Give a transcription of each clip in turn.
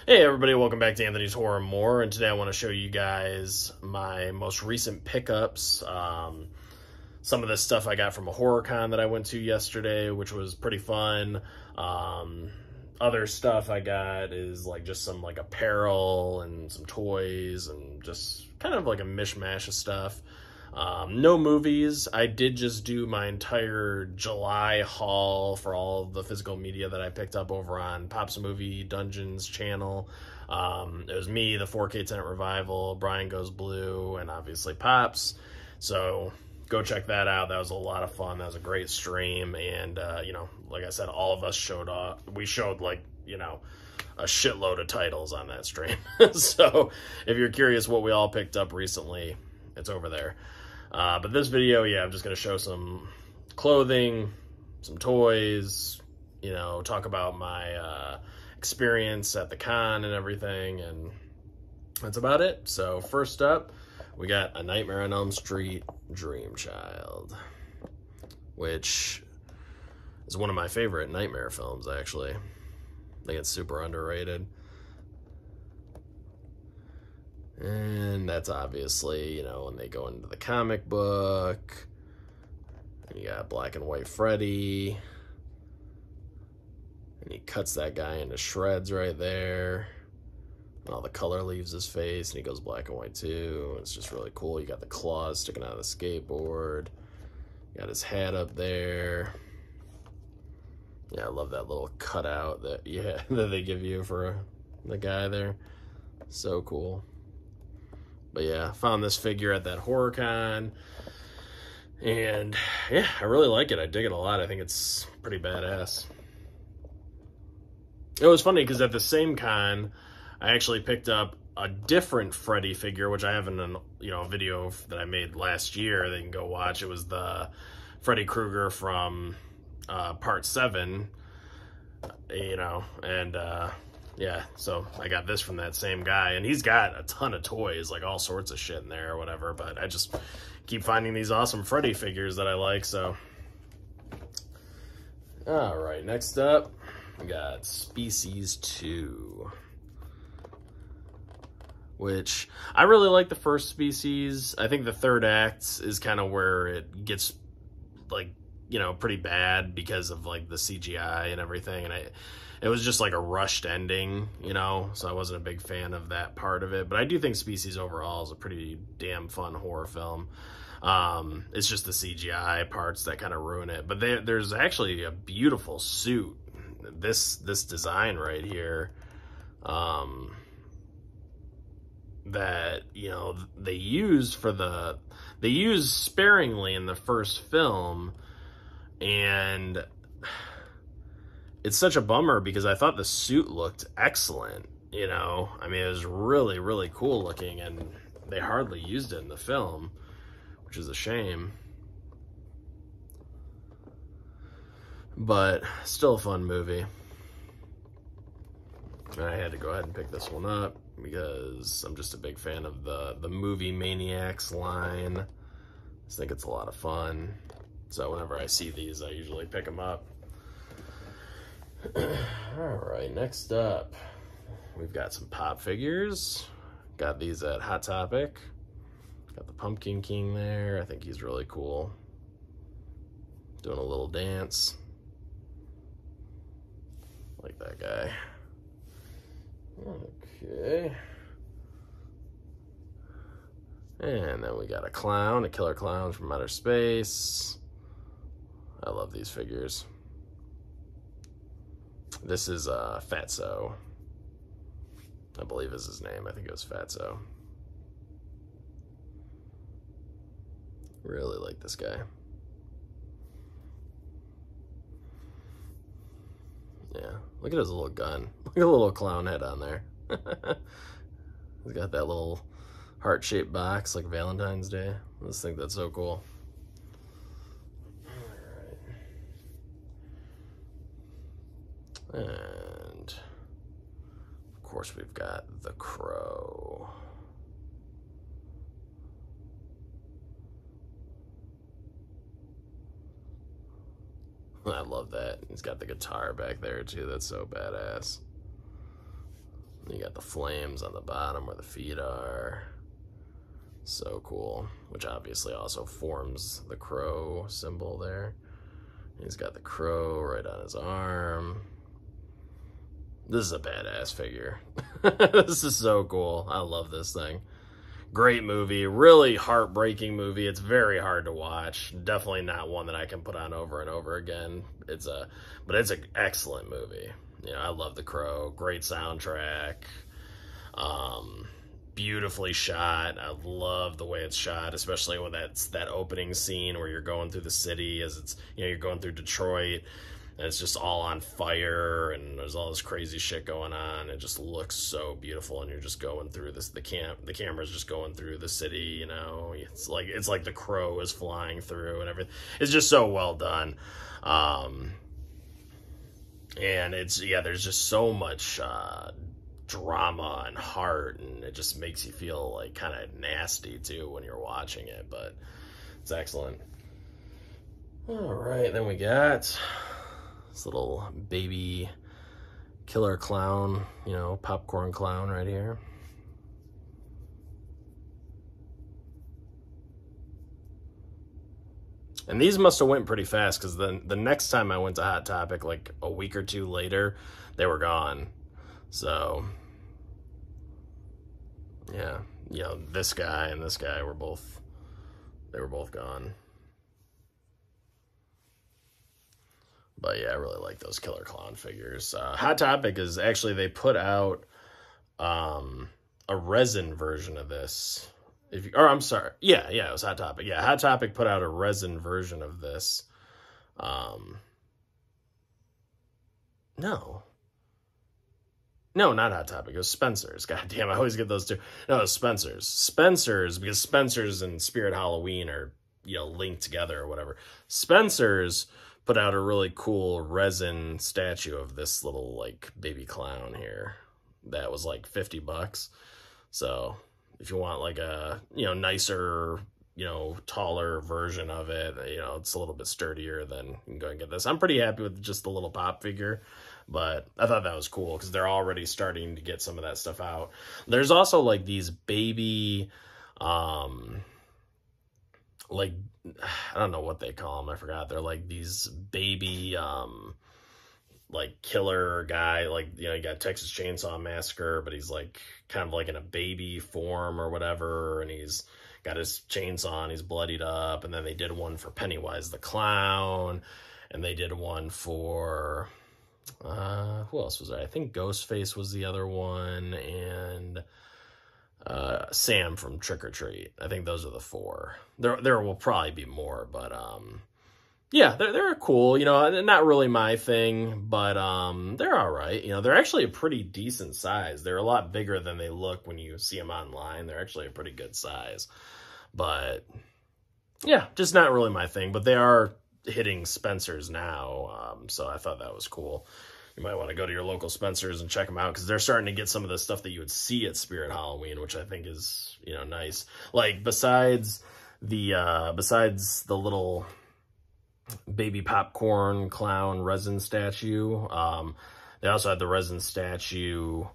Hey everybody, welcome back to Anthony's Horror and More, and today I want to show you guys my most recent pickups. Some of this stuff I got from a horror con that I went to yesterday, which was pretty fun. Other stuff I got is like just some like apparel and some toys and just kind of like a mishmash of stuff. No movies. I did just do my entire July haul for all of the physical media that I picked up over on Pops Movie Dungeons channel. It was me, the 4K Tenant Revival, Brian Goes Blue, and obviously Pops. So go check that out. That was a lot of fun. That was a great stream. And, like I said, all of us showed off. We showed a shitload of titles on that stream. So if you're curious what we all picked up recently, it's over there. But this video, I'm just going to show some clothing, some toys, talk about my experience at the con and everything, and that's about it. So first up, we got A Nightmare on Elm Street Dream Child, which is one of my favorite Nightmare films, actually. I think it's super underrated. And that's obviously, when they go into the comic book. And you got Black and White Freddy. And he cuts that guy into shreds right there. And all the color leaves his face, and he goes black and white too. It's just really cool. You got the claws sticking out of the skateboard. You got his hat up there. Yeah, I love that little cutout that that they give you for the guy there. So cool. But yeah, found this figure at that horror con, and yeah, I really like it. I dig it a lot. I think it's pretty badass. It was funny because at the same con, I actually picked up a different Freddy figure, which I have in a video that I made last year that you can go watch. It was the Freddy Krueger from part 7, yeah, so I got this from that same guy, and he's got a ton of toys, like all sorts of shit in there or whatever, but I just keep finding these awesome Freddy figures that I like, so. All right, next up, we got Species 2, which I really like the first Species. I think the third act is kind of where it gets, pretty bad because of, the CGI and everything, and it was just like a rushed ending, so I wasn't a big fan of that part of it. But I do think Species overall is a pretty damn fun horror film. It's just the CGI parts that kind of ruin it. But there's actually a beautiful suit. This design right here, that, they used sparingly in the first film, and it's such a bummer because I thought the suit looked excellent, I mean, it was really, really cool looking, and they hardly used it in the film, which is a shame. But still a fun movie. And I had to go ahead and pick this one up because I'm just a big fan of the Movie Maniacs line. I just think it's a lot of fun. So whenever I see these, I usually pick them up. All right, next up, we've got some pop figures. Got these at Hot Topic. Got the Pumpkin King there. I think he's really cool. Doing a little dance. Like that guy. Okay. And then we got a clown, a killer clown from outer space. I love these figures. This is Fatso. I believe is his name. I think it was Fatso. Really like this guy. Yeah, look at his little gun. Look at the little clown head on there. He's got that little heart-shaped box like Valentine's Day. I just think that's so cool. And of course we've got the Crow. I love that. He's got the guitar back there too. That's so badass. You got the flames on the bottom where the feet are. So cool. Which obviously also forms the crow symbol there. He's got the crow right on his arm. This is a badass figure. This is so cool. I love this thing. Great movie. Really heartbreaking movie. It's very hard to watch. Definitely not one that I can put on over and over again. But it's an excellent movie. You know, I love The Crow. Great soundtrack. Beautifully shot. I love the way it's shot, especially when that opening scene where you're going through the city as it's, you know, you're going through Detroit and it's just all on fire and there's all this crazy shit going on. It just looks so beautiful and you're just going through this, the camera's just going through the city, you know. It's like the crow is flying through and everything. It's just so well done. And there's just so much drama and heart, and it just makes you feel like kind of nasty too when you're watching it, but it's excellent. All right, then we got this little baby killer clown, you know, popcorn clown right here. And these must have went pretty fast, because the next time I went to Hot Topic, like a week or two later, they were gone. So, yeah, you know, this guy and this guy were both gone. But yeah, I really like those killer clown figures. Hot Topic is actually, they put out a resin version of this. I'm sorry. Yeah, it was Hot Topic. Yeah, Hot Topic put out a resin version of this. No, not Hot Topic. It was Spencer's. God damn, I always get those two. No, it was Spencer's. Spencer's, because Spencer's and Spirit Halloween are, you know, linked together or whatever. Spencer's put out a really cool resin statue of this little, like, baby clown here. That was like $50. So if you want like a, you know, nicer, you know, taller version of it, you know, it's a little bit sturdier, then you can go and get this. I'm pretty happy with just the little pop figure, but I thought that was cool because they're already starting to get some of that stuff out. There's also like these baby, like, I don't know what they call them. I forgot. They're like these baby, like killer guy, like, you know, you got Texas Chainsaw Massacre, but he's like kind of like in a baby form or whatever, and he's got his chainsaw and he's bloodied up. And then they did one for Pennywise the Clown, and they did one for who else was there? I think Ghostface was the other one, and Sam from Trick or Treat. I think those are the four. There will probably be more, but yeah, they're cool, you know, not really my thing, but they're all right. You know, they're actually a pretty decent size. They're a lot bigger than they look when you see them online. They're actually a pretty good size. But yeah, just not really my thing, but they are hitting Spencer's now, so I thought that was cool. You might want to go to your local Spencer's and check them out, because they're starting to get some of the stuff that you would see at Spirit Halloween, which I think is, you know, nice. Like, besides the little baby popcorn clown resin statue, they also had the resin statue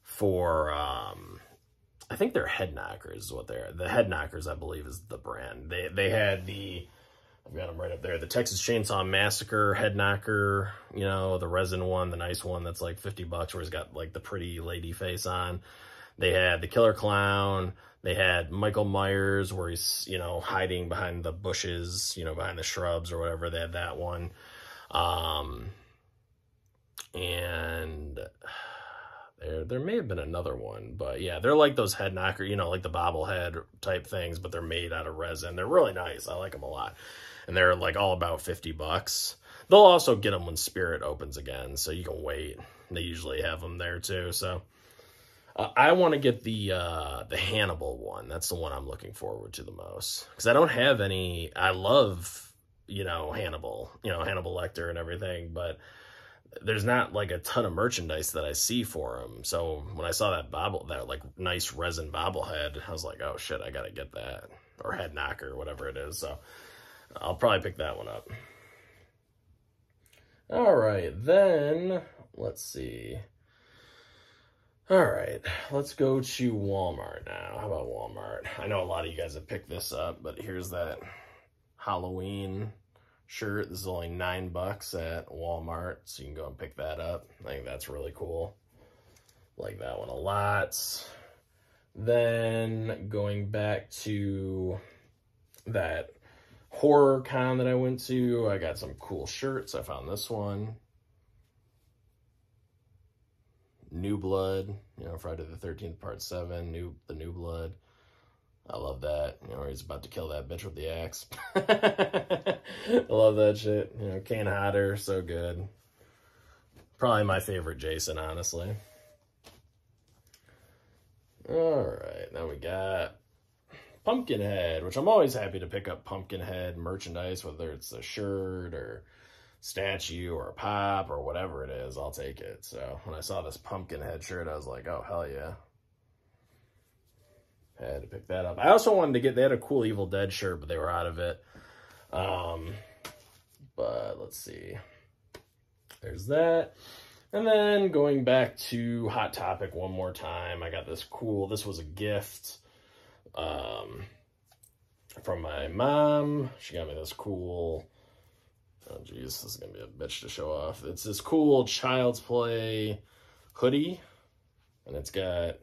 for, I think they're Head Knockers is what they're. The Head Knockers, I believe, is the brand. They had I've got them right up there, the Texas Chainsaw Massacre Head Knocker, you know, the resin one, the nice one that's like $50, where he's got like the pretty lady face on. They had the Killer Clown. They had Michael Myers, where he's, you know, hiding behind the bushes, you know, behind the shrubs or whatever. They had that one. And there may have been another one, but yeah, they're like those head knocker, you know, like the bobblehead type things, but they're made out of resin. They're really nice. I like them a lot. And they're like all about $50. They'll also get them when Spirit opens again, so you can wait. They usually have them there too, so. I want to get the Hannibal one. That's the one I'm looking forward to the most, because I don't have any. I love, you know, Hannibal Lecter and everything, but there's not like a ton of merchandise that I see for him. So when I saw that like nice resin bobblehead, I was like, oh shit, I gotta get that, or Head Knocker, whatever it is. So I'll probably pick that one up. All right, then let's see. All right, let's go to Walmart now. How about Walmart? I know a lot of you guys have picked this up, but here's that Halloween shirt. This is only $9 at Walmart, so you can go and pick that up. I think that's really cool. Like that one a lot. Then going back to that horror con that I went to, I got some cool shirts. I found this one. New Blood, you know, Friday the 13th, Part 7, the New Blood. I love that. You know, where he's about to kill that bitch with the axe. I love that shit. You know, Kane Hodder, so good. Probably my favorite Jason, honestly. All right, now we got Pumpkinhead, which I'm always happy to pick up Pumpkinhead merchandise, whether it's a shirt or statue or a pop or whatever it is, I'll take it. So when I saw this Pumpkinhead shirt, I was like, oh, hell yeah. I had to pick that up. I also wanted to get, they had a cool Evil Dead shirt, but they were out of it. But let's see. There's that. And then going back to Hot Topic one more time, I got this cool, this was a gift from my mom. She got me this cool, oh geez, this is gonna be a bitch to show off. It's this cool Child's Play hoodie, and it's got,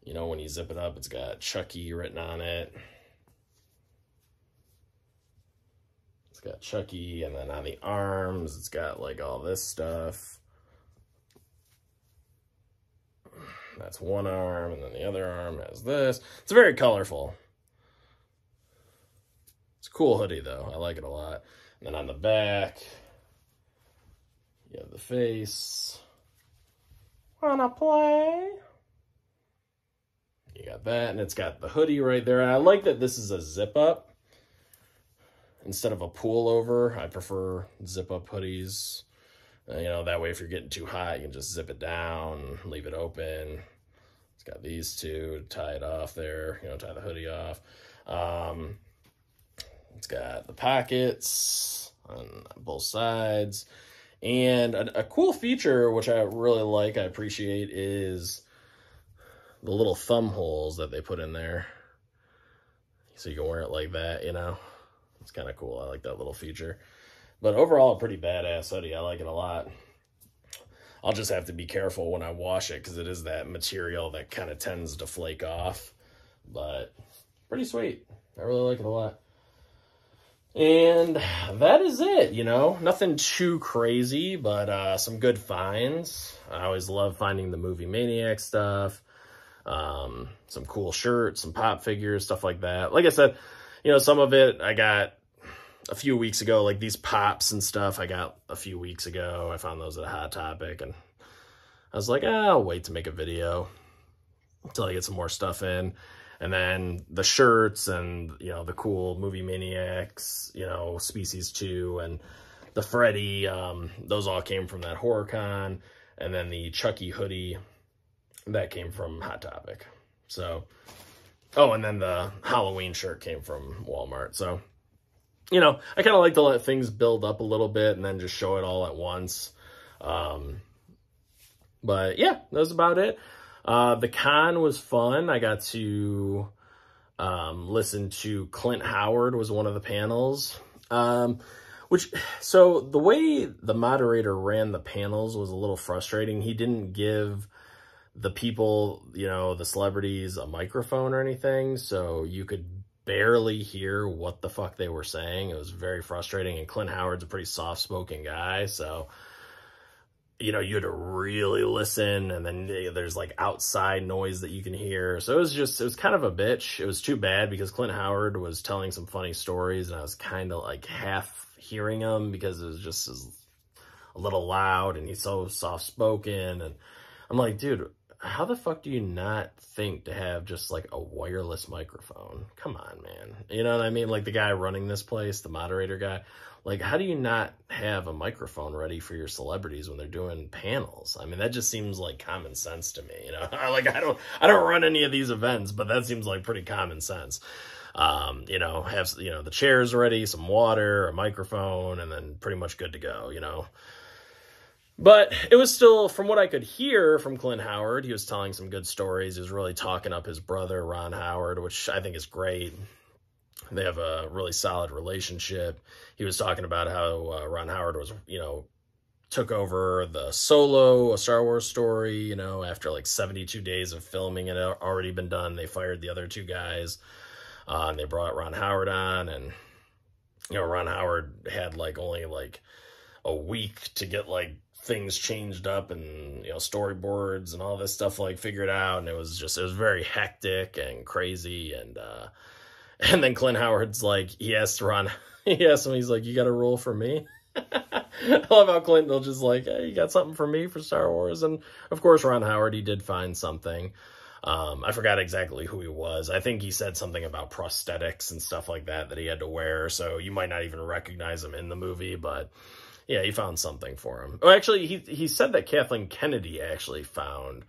you know, when you zip it up, it's got Chucky written on it. It's got Chucky, and then on the arms, it's got like all this stuff. That's one arm, and then the other arm has this. It's very colorful. It's a cool hoodie, though. I like it a lot. And then on the back, you have the face. Wanna play? You got that, and it's got the hoodie right there. And I like that this is a zip-up instead of a pull-over. I prefer zip-up hoodies. You know, that way if you're getting too hot, you can just zip it down, leave it open. It's got these two to tie it off there, you know, tie the hoodie off. It's got the pockets on both sides. And a cool feature, which I really like, I appreciate, is the little thumb holes that they put in there. So you can wear it like that, you know. It's kind of cool. I like that little feature. But overall, a pretty badass hoodie. I like it a lot. I'll just have to be careful when I wash it because it is that material that kind of tends to flake off. But pretty sweet. I really like it a lot. And that is it, you know. Nothing too crazy, but some good finds. I always love finding the Movie Maniac stuff. Some cool shirts, some pop figures, stuff like that. Like I said, you know, some of it I got a few weeks ago, like these pops and stuff I got a few weeks ago. I found those at a Hot Topic, and I was like, I'll wait to make a video until I get some more stuff in. And then the shirts and, you know, the cool Movie Maniacs, you know, Species 2 and the Freddy, those all came from that HorrorCon. And then the Chucky hoodie, that came from Hot Topic. So, oh, and then the Halloween shirt came from Walmart. So, you know, I kind of like to let things build up a little bit and then just show it all at once. But yeah, that was about it. The con was fun. I got to listen to Clint Howard was one of the panels. So the way the moderator ran the panels was a little frustrating. He didn't give the people, you know, the celebrities a microphone or anything, so you could barely hear what the fuck they were saying. It was very frustrating, and Clint Howard's a pretty soft-spoken guy, so, you know, you had to really listen, and then there's, like, outside noise that you can hear. So it was kind of a bitch. It was too bad because Clint Howard was telling some funny stories, and I was kind of, like, half hearing him because it was just a little loud, and he's so soft-spoken, and I'm like, dude, how the fuck do you not think to have just like a wireless microphone? Come on, man. You know what I mean? Like the guy running this place, the moderator guy, like how do you not have a microphone ready for your celebrities when they're doing panels? I mean, that just seems like common sense to me, you know? Like I don't run any of these events, but that seems like pretty common sense. You know, have, you know, the chairs ready, some water, a microphone, and then pretty much good to go, you know? But it was still, from what I could hear from Clint Howard, he was telling some good stories. He was really talking up his brother, Ron Howard, which I think is great. They have a really solid relationship. He was talking about how Ron Howard was, took over the Solo, a Star Wars story, after like 72 days of filming it had already been done. They fired the other two guys, and they brought Ron Howard on, and, Ron Howard had like only like a week to get like things changed up and, storyboards and all this stuff like figured out. And it was very hectic and crazy. And then Clint Howard's like, he asked him, he's like, you got a role for me? I love how Clint will just like, hey, you got something for me for Star Wars? And of course, Ron Howard, he did find something. I forgot exactly who he was. I think he said something about prosthetics and stuff like that he had to wear. So you might not even recognize him in the movie, but yeah, he found something for him. Oh, actually, he said that Kathleen Kennedy actually found,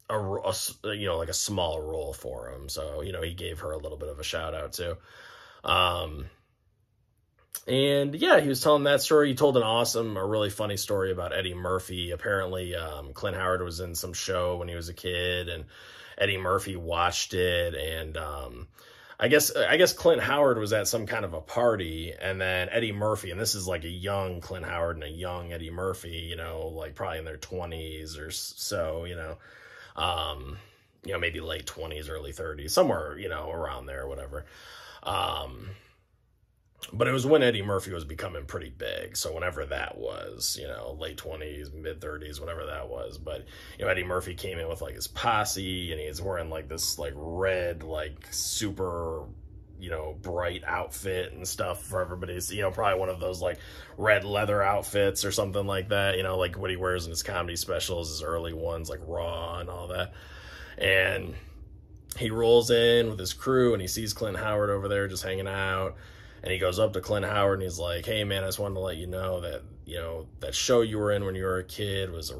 like a small role for him. So, he gave her a little bit of a shout out too. And yeah, he was telling that story. He told a really funny story about Eddie Murphy. Apparently, Clint Howard was in some show when he was a kid, and Eddie Murphy watched it. And I guess Clint Howard was at some kind of a party, and then Eddie Murphy, and this is like a young Clint Howard and a young Eddie Murphy, like probably in their 20s or so, maybe late 20s, early 30s, somewhere, around there, whatever. But it was when Eddie Murphy was becoming pretty big. So whenever that was, late 20s, mid 30s, whatever that was. But, Eddie Murphy came in with like his posse, and he's wearing like this like red, like super, bright outfit and stuff for everybody's, probably one of those like red leather outfits or something like that, like what he wears in his comedy specials, his early ones, like Raw and all that. And he rolls in with his crew, and he sees Clint Howard over there just hanging out. And he goes up to Clint Howard and he's like, hey man, I just wanted to let you know that, that show you were in when you were a kid was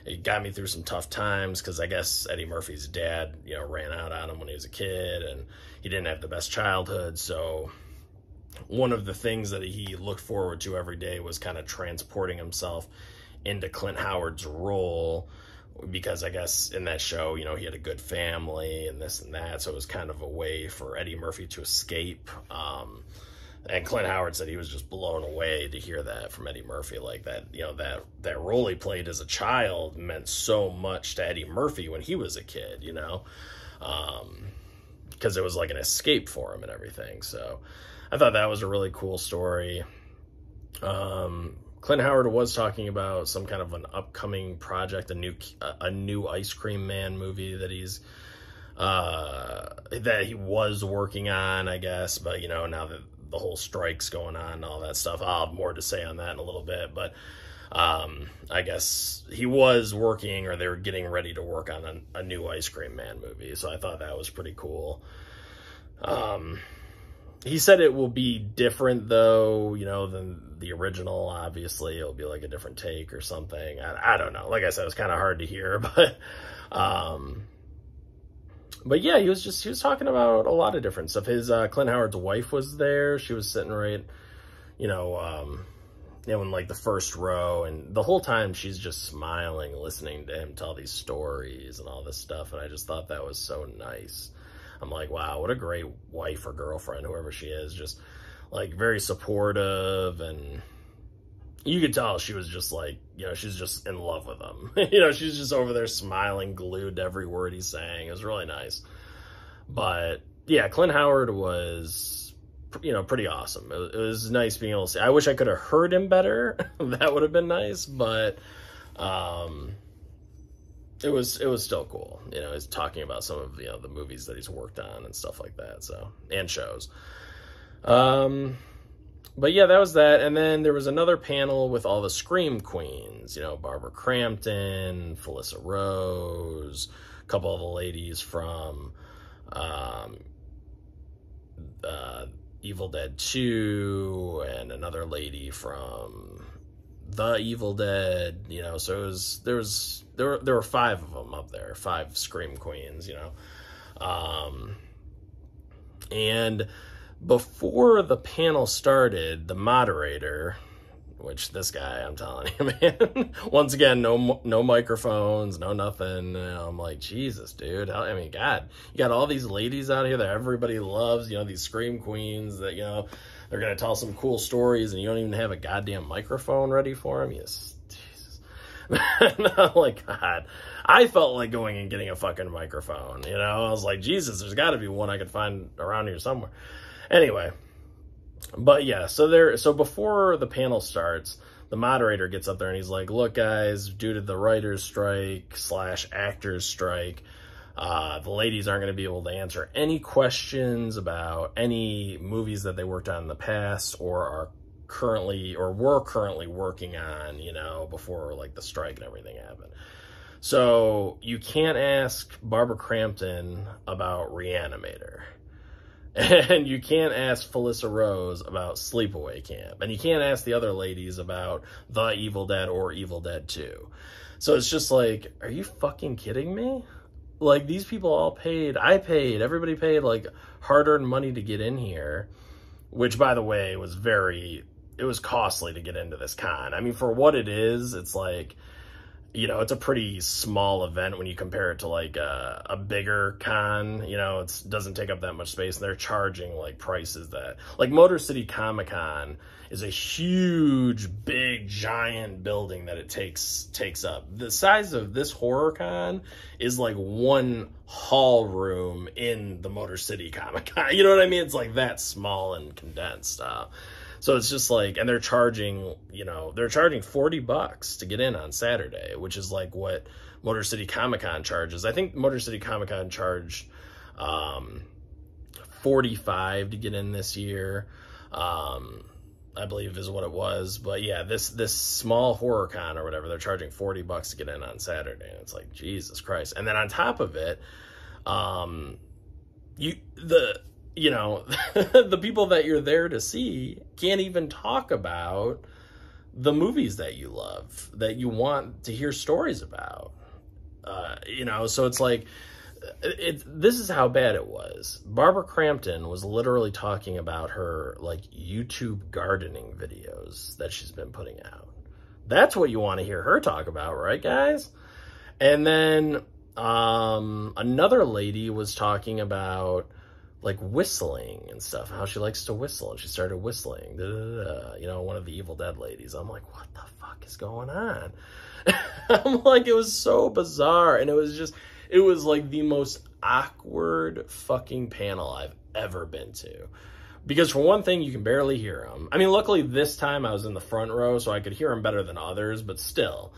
it got me through some tough times, because I guess Eddie Murphy's dad, ran out on him when he was a kid, and he didn't have the best childhood. So one of the things that he looked forward to every day was kind of transporting himself into Clint Howard's role, because I guess in that show, he had a good family and this and that. So it was kind of a way for Eddie Murphy to escape. And Clint Howard said he was just blown away to hear that from Eddie Murphy, like that, that role he played as a child meant so much to Eddie Murphy when he was a kid, because it was like an escape for him and everything. So I thought that was a really cool story. Clint Howard was talking about some kind of an upcoming project, a new Ice Cream Man movie that he was working on, I guess. But, now that the whole strike's going on and all that stuff, I'll have more to say on that in a little bit. But I guess he was working, or they were getting ready to work on a new Ice Cream Man movie. So I thought that was pretty cool. He said it will be different, though, than the original. Obviously, it'll be like a different take or something. I don't know. Like I said, it was kind of hard to hear, but yeah, he was talking about a lot of different stuff. His Clint Howard's wife was there. She was sitting right, in like the first row, and the whole time she's just smiling, listening to him tell these stories and all this stuff. And I just thought that was so nice. I'm like, wow, what a great wife or girlfriend, whoever she is, just like very supportive. And you could tell she was just like, she's just in love with him. She's just over there smiling, glued to every word he's saying. It was really nice. But yeah, Clint Howard was, pretty awesome. It was nice being able to see. I wish I could have heard him better. That would have been nice, but it was still cool. He's talking about some of, the movies that he's worked on and stuff like that. So, and shows. But yeah, that was that. And then there was another panel with all the Scream Queens, Barbara Crampton, Felissa Rose, a couple of the ladies from, Evil Dead 2, and another lady from The Evil Dead, so there were 5 of them up there, 5 Scream Queens, and before the panel started, the moderator, which this guy, I'm telling you, man, once again, no microphones, no nothing. I'm like, Jesus, dude. I mean, God, you got all these ladies out here that everybody loves, you know, these scream queens that, you know, they're going to tell some cool stories and you don't even have a goddamn microphone ready for them. Yes, Jesus. I'm like, God, I felt like going and getting a fucking microphone, you know? I was like, Jesus, there's got to be one I could find around here somewhere. Anyway. But yeah, so before the panel starts, the moderator gets up there and he's like, look, guys, due to the writer's strike / actor's strike, the ladies aren't going to be able to answer any questions about any movies that they worked on in the past or are currently or were currently working on, you know, before like the strike and everything happened. So you can't ask Barbara Crampton about Reanimator. And you can't ask Felissa Rose about Sleepaway Camp. And you can't ask the other ladies about The Evil Dead or Evil Dead 2. So it's just like, are you fucking kidding me? Like, these people all paid, everybody paid, like, hard-earned money to get in here. Which, by the way, was it was costly to get into this con. I mean, for what it is, it's like, you know, it's a pretty small event when you compare it to like a bigger con. You know, it doesn't take up that much space, and they're charging like prices that, like, Motor City Comic Con is a huge, big, giant building that it takes up. The size of this horror con is like one hall room in the Motor City Comic Con. You know what I mean? It's like that small and condensed. So it's just like, and they're charging, you know, they're charging $40 to get in on Saturday, which is like what Motor City Comic Con charges. I think Motor City Comic Con charged $45 to get in this year, I believe is what it was. But yeah, this small horror con or whatever, they're charging $40 to get in on Saturday, and it's like, Jesus Christ. And then on top of it, you know, the people that you're there to see can't even talk about the movies that you love, that you want to hear stories about. You know, so it's like, this is how bad it was. Barbara Crampton was literally talking about her, like, YouTube gardening videos that she's been putting out. That's what you want to hear her talk about, right, guys? And then another lady was talking about, like, whistling and stuff, how she likes to whistle, and she started whistling, you know, one of the Evil Dead ladies. I'm like, what the fuck is going on? I'm like, it was so bizarre, and it was like the most awkward fucking panel I've ever been to. Because for one thing, you can barely hear them. I mean, luckily this time I was in the front row, so I could hear them better than others, but still,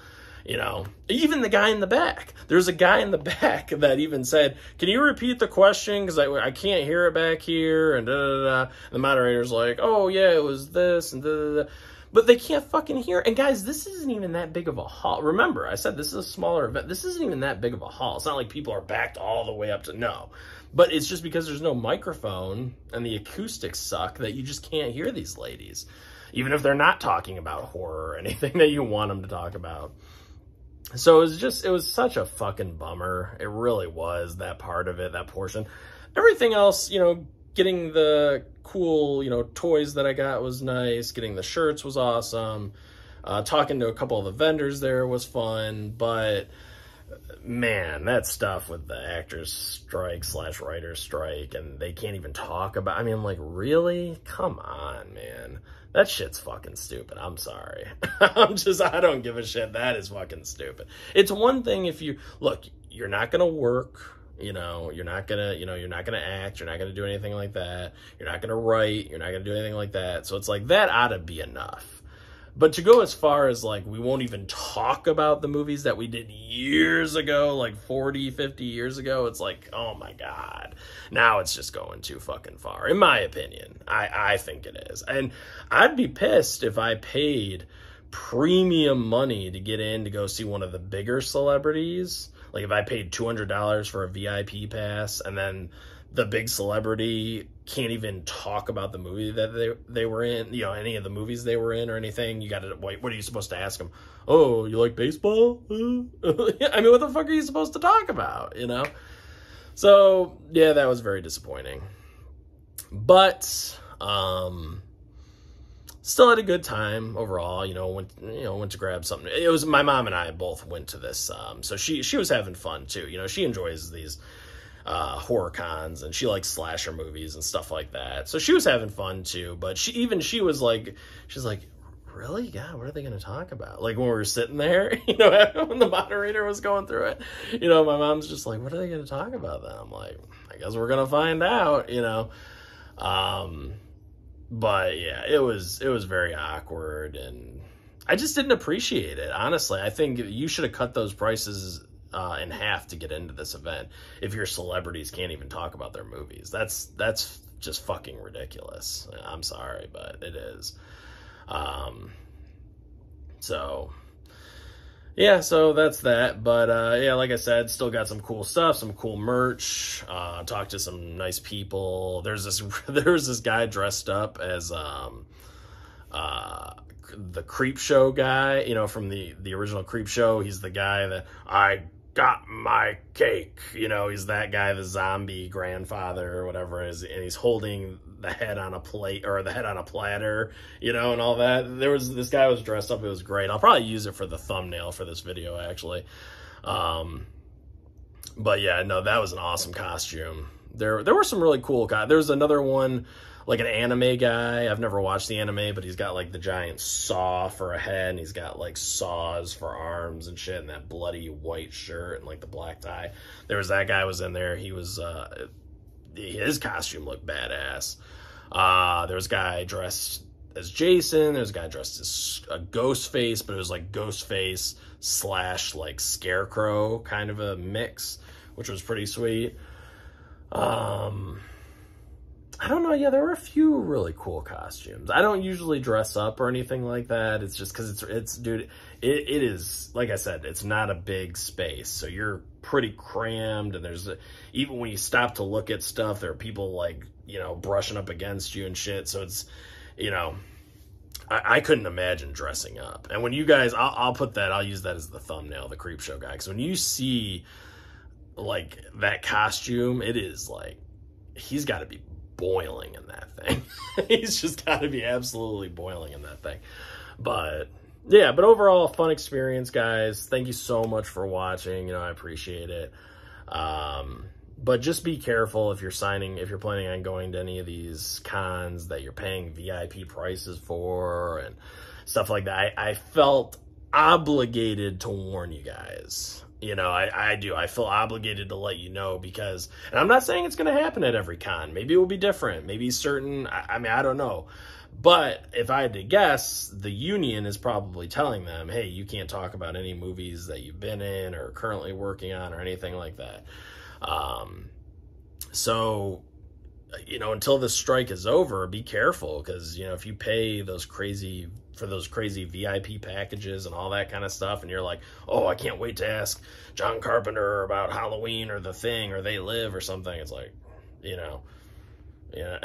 you know, even the guy in the back. There's a guy in the back that even said, can you repeat the question? Because I can't hear it back here. And da-da-da. The moderator's like, oh, yeah, it was this and da-da-da. But they can't fucking hear. And guys, this isn't even that big of a hall. Remember, I said this is a smaller event. This isn't even that big of a hall. It's not like people are backed all the way up to, no. But it's just because there's no microphone and the acoustics suck that you just can't hear these ladies. Even if they're not talking about horror or anything that you want them to talk about. So it was such a fucking bummer. It really was, that part of it, that portion. Everything else, you know, getting the cool, you know, toys that I got was nice. Getting the shirts was awesome. Talking to a couple of the vendors there was fun. But, man, that stuff with the actors' strike / writer's strike, and they can't even talk about, I mean, like, really? Come on, man. That shit's fucking stupid. I'm sorry. I don't give a shit. That is fucking stupid. It's one thing if you, look, you're not going to work, you know, you're not going to, you're not going to act, you're not going to do anything like that. You're not going to write, you're not going to do anything like that. So it's like, that ought to be enough. But to go as far as, like, we won't even talk about the movies that we did years ago, like 40, 50 years ago, it's like, oh my God. Now it's just going too fucking far, in my opinion. I think it is. And I'd be pissed if I paid premium money to get in to go see one of the bigger celebrities. Like, if I paid $200 for a VIP pass, and then the big celebrity can't even talk about the movie that they were in, you know, any of the movies they were in or anything. You got to wait. What are you supposed to ask them? Oh, you like baseball? I mean, what the fuck are you supposed to talk about, you know? So, yeah, that was very disappointing. But, still had a good time overall. Went to grab something. It was my mom and I both went to this, so she was having fun too. She enjoys these horror cons, and she likes slasher movies and stuff like that. So she was having fun too. But she was like, she's like, really? God, what are they going to talk about? Like when we were sitting there, when the moderator was going through it, my mom's just like, what are they going to talk about then? I'm like, I guess we're going to find out, But yeah, it was very awkward, and I just didn't appreciate it. Honestly, I think you should have cut those prices in half to get into this event if your celebrities can't even talk about their movies. That's just fucking ridiculous. I'm sorry, but it is. So yeah, so that's that. But yeah, like I said, still got some cool stuff, some cool merch. Talked to some nice people. There's this guy dressed up as the Creep Show guy, from the original Creep Show. He's the guy that I got my cake. He's that guy, the zombie grandfather or whatever it is, and he's holding the head on a plate, or the head on a platter, and all that. This guy was dressed up. It was great. I'll probably use it for the thumbnail for this video, actually. But yeah, no, that was an awesome costume. There were some really cool guys. There's another one, like an anime guy. I've never watched the anime, but he's got like the giant saw for a head, and he's got like saws for arms and shit, and that bloody white shirt and like the black tie. There was that guy was in there. He was his costume looked badass. There was a guy dressed as Jason. There's a guy dressed as a Ghostface, but it was like Ghostface / like Scarecrow kind of a mix, which was pretty sweet. I don't know. Yeah, there were a few really cool costumes. I don't usually dress up or anything like that. It's just because dude, it is, like I said, it's not a big space. So you're pretty crammed, and even when you stop to look at stuff, there are people like, brushing up against you and shit. So it's, I couldn't imagine dressing up. And when you guys, I'll use that as the thumbnail, the Creep Show guy. Because when you see like that costume, it is like, he's got to be boiling in that thing. He's just got to be absolutely boiling in that thing. But yeah, but overall, fun experience, guys. Thank you so much for watching. I appreciate it. But just be careful if you're planning on going to any of these cons that you're paying VIP prices for and stuff like that. I felt obligated to warn you guys. I do. I feel obligated to let you know because, and I'm not saying it's going to happen at every con. Maybe it will be different. Maybe certain, I don't know. But if I had to guess, the union is probably telling them, hey, you can't talk about any movies that you've been in or currently working on or anything like that. So, until this strike is over, be careful because, if you pay for those crazy VIP packages and all that kind of stuff, and you're like, oh, I can't wait to ask John Carpenter about Halloween or The Thing or They Live or something. It's like, yeah,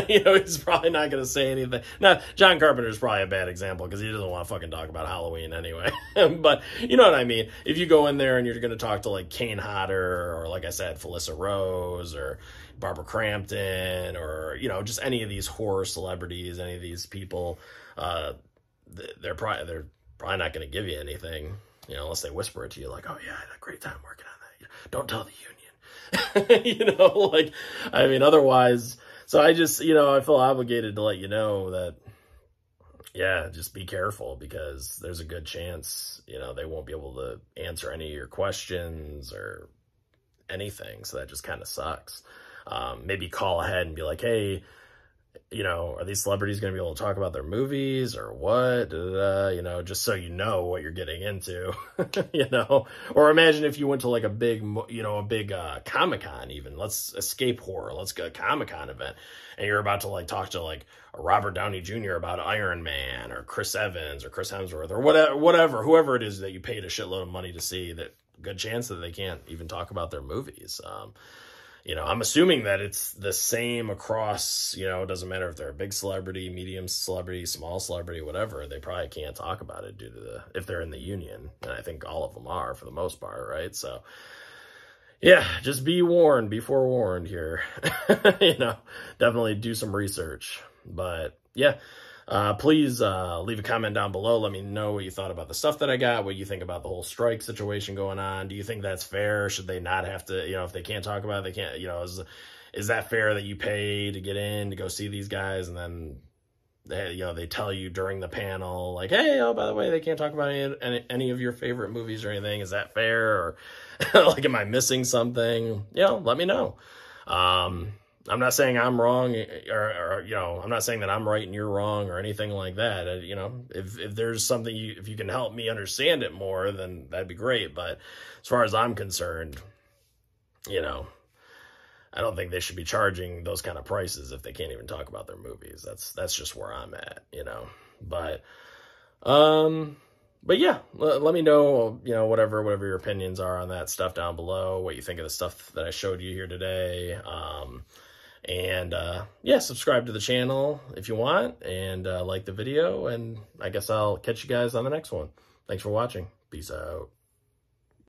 he's probably not going to say anything. Now, John Carpenter is probably a bad example because he doesn't want to fucking talk about Halloween anyway. But you know what I mean? If you go in there and you're going to talk to like Kane Hodder or, like I said, Felissa Rose or Barbara Crampton or, just any of these horror celebrities, any of these people, they're probably not going to give you anything, unless they whisper it to you like, oh yeah, I had a great time working on that. Don't tell the union. Otherwise, so I just, I feel obligated to let you know that, yeah, just be careful because there's a good chance, they won't be able to answer any of your questions or anything. So that just kind of sucks. Maybe call ahead and be like, hey, are these celebrities going to be able to talk about their movies or what? Just so you know what you're getting into, Or imagine if you went to like a big Comic-Con even. Let's escape horror. Let's go Comic-Con event. And you're about to like talk to like Robert Downey Jr. about Iron Man or Chris Evans or Chris Hemsworth or whoever it is that you paid a shitload of money to see, that good chance that they can't even talk about their movies. I'm assuming that it's the same across, it doesn't matter if they're a big celebrity, medium celebrity, small celebrity, whatever. They probably can't talk about it if they're in the union. And I think all of them are for the most part, right? So, yeah, just be warned, be forewarned here. Definitely do some research. But, yeah, Please leave a comment down below. Let me know what you thought about the stuff that I got, what you think about the whole strike situation going on. Do you think that's fair? Should they not have to, you know, if they can't talk about it, they can't, you know, is that fair that you pay to get in, to go see these guys, and then they tell you during the panel, like, hey, oh, by the way, they can't talk about any of your favorite movies or anything. Is that fair? Or like, am I missing something? Let me know. I'm not saying I'm wrong, or I'm not saying that I'm right and you're wrong or anything like that. If there's something if you can help me understand it more, then that'd be great. But as far as I'm concerned, I don't think they should be charging those kind of prices if they can't even talk about their movies. That's just where I'm at, But yeah, let me know, whatever your opinions are on that stuff down below, what you think of the stuff that I showed you here today. Yeah, subscribe to the channel if you want, and like the video, and I guess I'll catch you guys on the next one. Thanks for watching. Peace out.